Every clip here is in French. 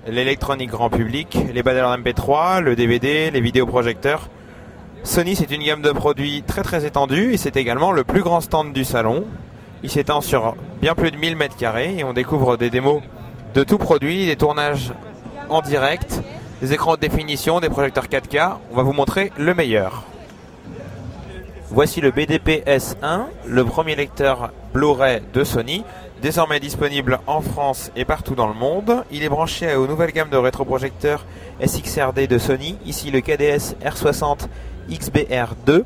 l'électronique grand public, les baladeurs MP3, le DVD, les vidéoprojecteurs. Sony, c'est une gamme de produits très très étendue et c'est également le plus grand stand du salon. Il s'étend sur bien plus de 1000 m² et on découvre des démos de tout produit, des tournages en direct, des écrans de définition, des projecteurs 4K. On va vous montrer le meilleur. Voici le BDP S1, le premier lecteur Blu-ray de Sony, désormais disponible en France et partout dans le monde. Il est branché aux nouvelles gammes de rétroprojecteurs SXRD de Sony, ici le KDS R60 XBR2.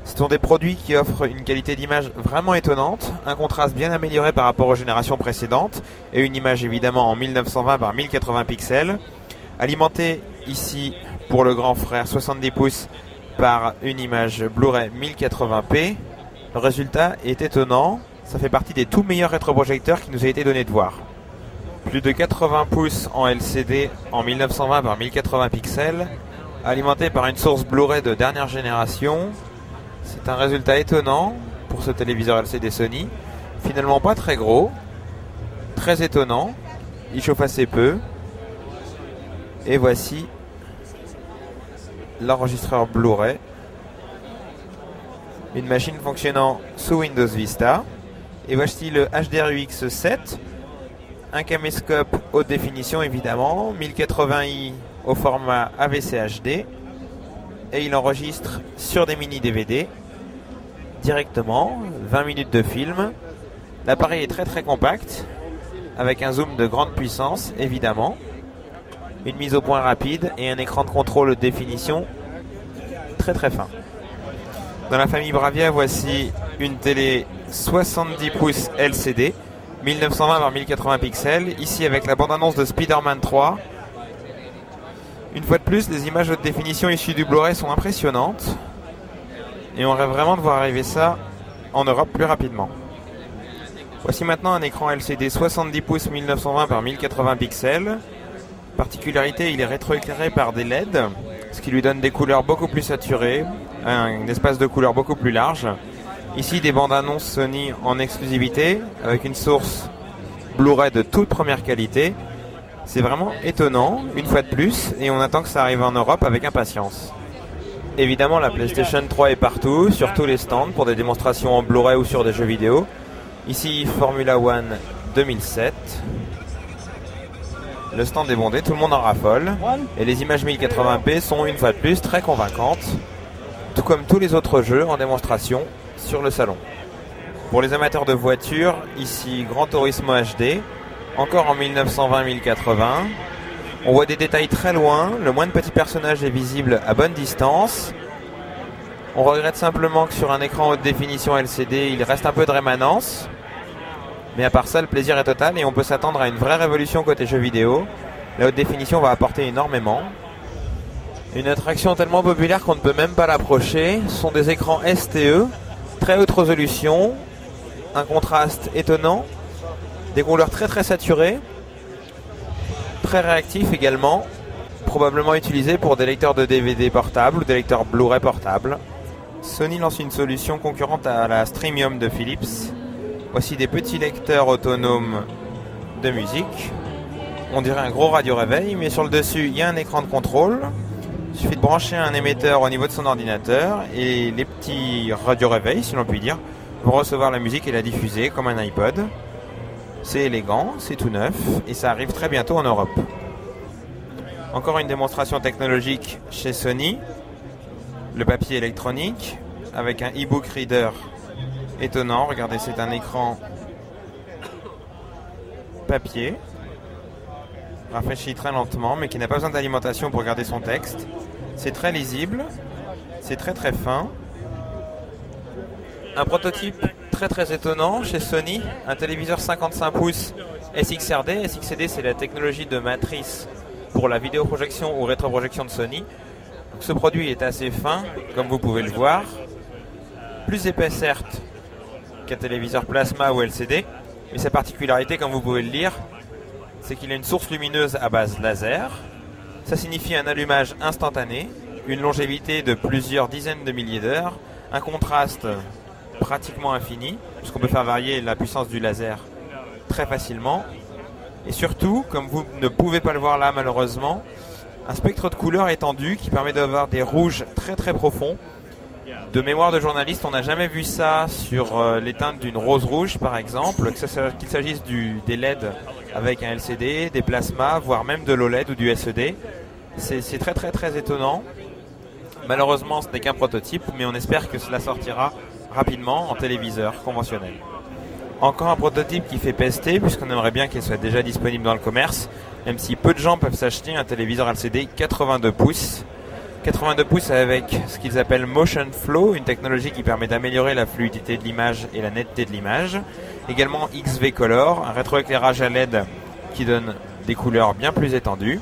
Ce sont des produits qui offrent une qualité d'image vraiment étonnante, un contraste bien amélioré par rapport aux générations précédentes et une image évidemment en 1920 par 1080 pixels, alimenté ici pour le grand frère 70 pouces par une image Blu-ray 1080p. Le résultat est étonnant, ça fait partie des tout meilleurs rétroprojecteurs qui nous a été donné de voir. Plus de 80 pouces en LCD en 1920 par 1080 pixels, alimenté par une source Blu-ray de dernière génération. C'est un résultat étonnant pour ce téléviseur LCD Sony. Finalement pas très gros, très étonnant, il chauffe assez peu. Et voici l'enregistreur Blu-ray. Une machine fonctionnant sous Windows Vista. Et voici le HDR-UX7, un caméscope haute définition évidemment, 1080i au format AVC HD, et il enregistre sur des mini DVD directement, 20 minutes de film. L'appareil est très très compact, avec un zoom de grande puissance évidemment, une mise au point rapide et un écran de contrôle haute définition très très fin. Dans la famille Bravia, voici une télé 70 pouces LCD, 1920 par 1080 pixels, ici avec la bande-annonce de Spider-Man 3. Une fois de plus, les images haute définition issues du Blu-ray sont impressionnantes et on rêve vraiment de voir arriver ça en Europe plus rapidement. Voici maintenant un écran LCD 70 pouces 1920 par 1080 pixels. Particularité, il est rétroéclairé par des LED, ce qui lui donne des couleurs beaucoup plus saturées, un espace de couleurs beaucoup plus large. Ici, des bandes annonces Sony en exclusivité, avec une source Blu-ray de toute première qualité. C'est vraiment étonnant, une fois de plus, et on attend que ça arrive en Europe avec impatience. Évidemment, la PlayStation 3 est partout, sur tous les stands, pour des démonstrations en Blu-ray ou sur des jeux vidéo. Ici, Formula One 2007. Le stand est bondé, tout le monde en raffole. Et les images 1080p sont, une fois de plus, très convaincantes. Tout comme tous les autres jeux en démonstration sur le salon. Pour les amateurs de voitures, ici Gran Turismo HD, encore en 1920-1080. On voit des détails très loin, le moindre petit personnage est visible à bonne distance. On regrette simplement que sur un écran haute définition LCD, il reste un peu de rémanence. Mais à part ça, le plaisir est total et on peut s'attendre à une vraie révolution côté jeux vidéo. La haute définition va apporter énormément. Une attraction tellement populaire qu'on ne peut même pas l'approcher. Ce sont des écrans STE, très haute résolution, un contraste étonnant, des couleurs très très saturées, très réactifs également, probablement utilisés pour des lecteurs de DVD portables ou des lecteurs Blu-ray portables. Sony lance une solution concurrente à la Streamium de Philips. Voici des petits lecteurs autonomes de musique. On dirait un gros radio-réveil, mais sur le dessus, il y a un écran de contrôle. Il suffit de brancher un émetteur au niveau de son ordinateur et les petits radio-réveils, si l'on peut dire, vont recevoir la musique et la diffuser comme un iPod. C'est élégant, c'est tout neuf et ça arrive très bientôt en Europe. Encore une démonstration technologique chez Sony. Le papier électronique avec un e-book reader étonnant. Regardez, c'est un écran papier rafraîchi très lentement mais qui n'a pas besoin d'alimentation pour garder son texte. C'est très lisible, c'est très très fin. Un prototype très très étonnant chez Sony, un téléviseur 55 pouces SXRD. SXRD, c'est la technologie de matrice pour la vidéoprojection ou rétroprojection de Sony. Donc, ce produit est assez fin, comme vous pouvez le voir. Plus épais certes qu'un téléviseur plasma ou LCD, mais sa particularité, comme vous pouvez le lire, c'est qu'il a une source lumineuse à base laser. Ça signifie un allumage instantané, une longévité de plusieurs dizaines de milliers d'heures, un contraste pratiquement infini, puisqu'on peut faire varier la puissance du laser très facilement. Et surtout, comme vous ne pouvez pas le voir là malheureusement, un spectre de couleurs étendu qui permet d'avoir des rouges très très profonds. De mémoire de journaliste, on n'a jamais vu ça sur les teintes d'une rose rouge par exemple, qu'il s'agisse des LED avec un LCD, des plasmas, voire même de l'OLED ou du SED. C'est très très très étonnant. Malheureusement ce n'est qu'un prototype, mais on espère que cela sortira rapidement en téléviseur conventionnel. Encore un prototype qui fait pester, puisqu'on aimerait bien qu'il soit déjà disponible dans le commerce, même si peu de gens peuvent s'acheter un téléviseur LCD 82 pouces. 82 pouces avec ce qu'ils appellent Motion Flow, une technologie qui permet d'améliorer la fluidité de l'image et la netteté de l'image. Également XV Color, un rétroéclairage à LED qui donne des couleurs bien plus étendues.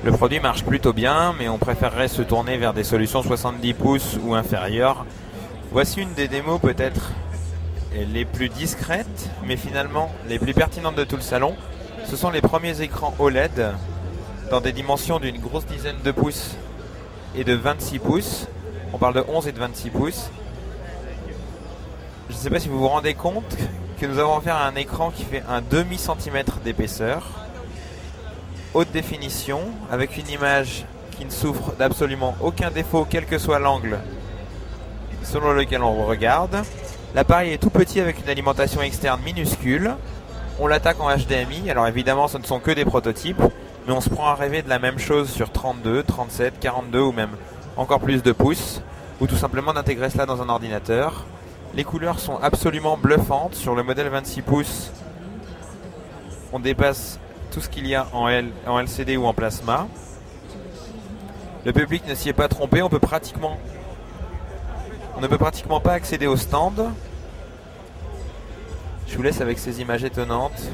Le produit marche plutôt bien, mais on préférerait se tourner vers des solutions 70 pouces ou inférieures. Voici une des démos peut-être les plus discrètes, mais finalement les plus pertinentes de tout le salon. Ce sont les premiers écrans OLED dans des dimensions d'une grosse dizaine de pouces et de 26 pouces. On parle de 11 et de 26 pouces. Je ne sais pas si vous vous rendez compte que nous avons affaire à un écran qui fait un demi-centimètre d'épaisseur, haute définition, avec une image qui ne souffre d'absolument aucun défaut, quel que soit l'angle selon lequel on regarde. L'appareil est tout petit avec une alimentation externe minuscule. On l'attaque en HDMI, alors évidemment ce ne sont que des prototypes, mais on se prend à rêver de la même chose sur 32, 37, 42 ou même encore plus de pouces, ou tout simplement d'intégrer cela dans un ordinateur. Les couleurs sont absolument bluffantes. Sur le modèle 26 pouces, on dépasse tout ce qu'il y a en LCD ou en plasma. Le public ne s'y est pas trompé, on ne peut pratiquement pas accéder au stand. Je vous laisse avec ces images étonnantes.